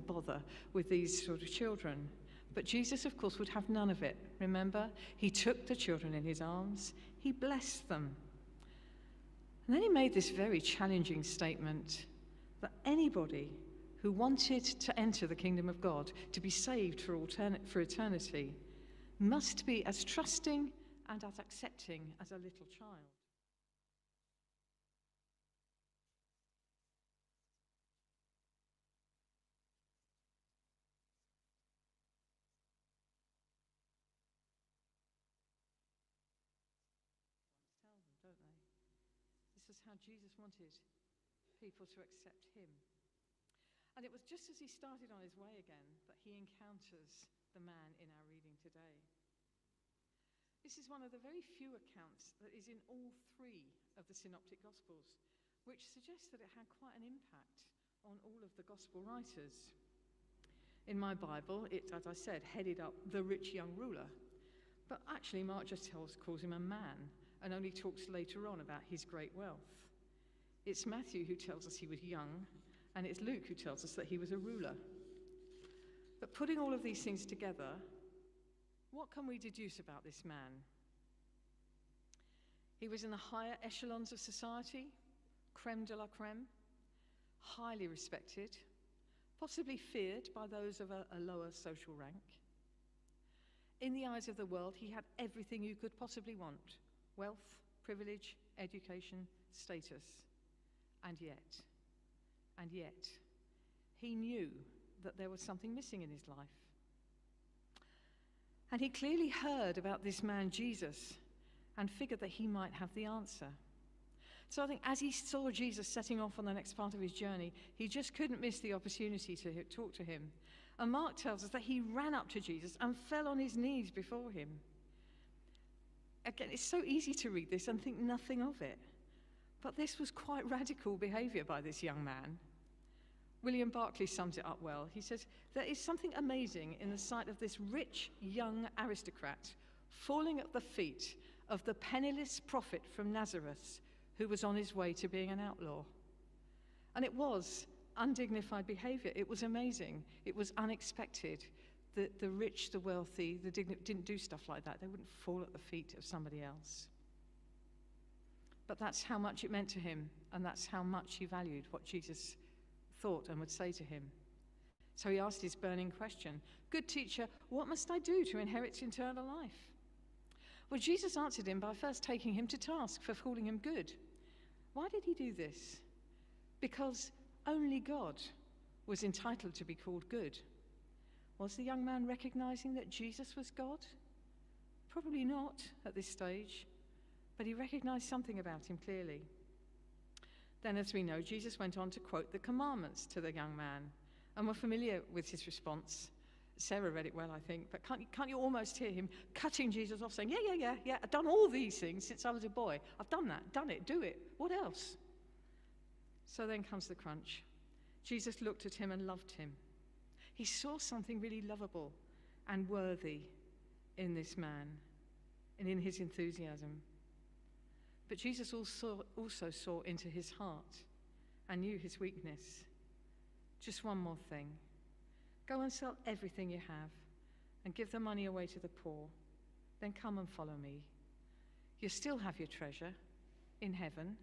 bother with these sort of children. But Jesus, of course, would have none of it. Remember, he took the children in his arms, he blessed them. And then he made this very challenging statement that anybody who wanted to enter the kingdom of God, to be saved for eternity, must be as trusting and as accepting as a little child. Tell them, don't they? This is how Jesus wanted people to accept him. And it was just as he started on his way again that he encounters the man in our reading today. This is one of the very few accounts that is in all three of the Synoptic Gospels, which suggests that it had quite an impact on all of the Gospel writers. In my Bible, it, as I said, headed up the rich young ruler. But actually, Mark just calls him a man and only talks later on about his great wealth. It's Matthew who tells us he was young, and it's Luke who tells us that he was a ruler. But putting all of these things together, what can we deduce about this man? He was in the higher echelons of society, creme de la creme, highly respected, possibly feared by those of a lower social rank. In the eyes of the world, he had everything you could possibly want: wealth, privilege, education, status. And yet, he knew that there was something missing in his life. And he clearly heard about this man, Jesus, and figured that he might have the answer. So I think as he saw Jesus setting off on the next part of his journey, he just couldn't miss the opportunity to talk to him. And Mark tells us that he ran up to Jesus and fell on his knees before him. Again, it's so easy to read this and think nothing of it. But this was quite radical behavior by this young man. William Barclay sums it up well. He says, "There is something amazing in the sight of this rich young aristocrat falling at the feet of the penniless prophet from Nazareth who was on his way to being an outlaw." And it was undignified behavior. It was amazing. It was unexpected. The rich, the wealthy, didn't do stuff like that. They wouldn't fall at the feet of somebody else. But that's how much it meant to him, and that's how much he valued what Jesus thought and would say to him. So he asked his burning question, "Good teacher, what must I do to inherit eternal life?" Well, Jesus answered him by first taking him to task for calling him good. Why did he do this? Because only God was entitled to be called good. Was the young man recognizing that Jesus was God? Probably not at this stage. But he recognized something about him clearly. Then, as we know, Jesus went on to quote the commandments to the young man, and we're familiar with his response. Sarah read it well, I think, but can't you almost hear him cutting Jesus off, saying, yeah, I've done all these things since I was a boy. I've done that, done it, do it. What else? So then comes the crunch. Jesus looked at him and loved him. He saw something really lovable and worthy in this man and in his enthusiasm. But Jesus also saw into his heart and knew his weakness. Just one more thing. Go and sell everything you have and give the money away to the poor. Then come and follow me. You still have your treasure in heaven,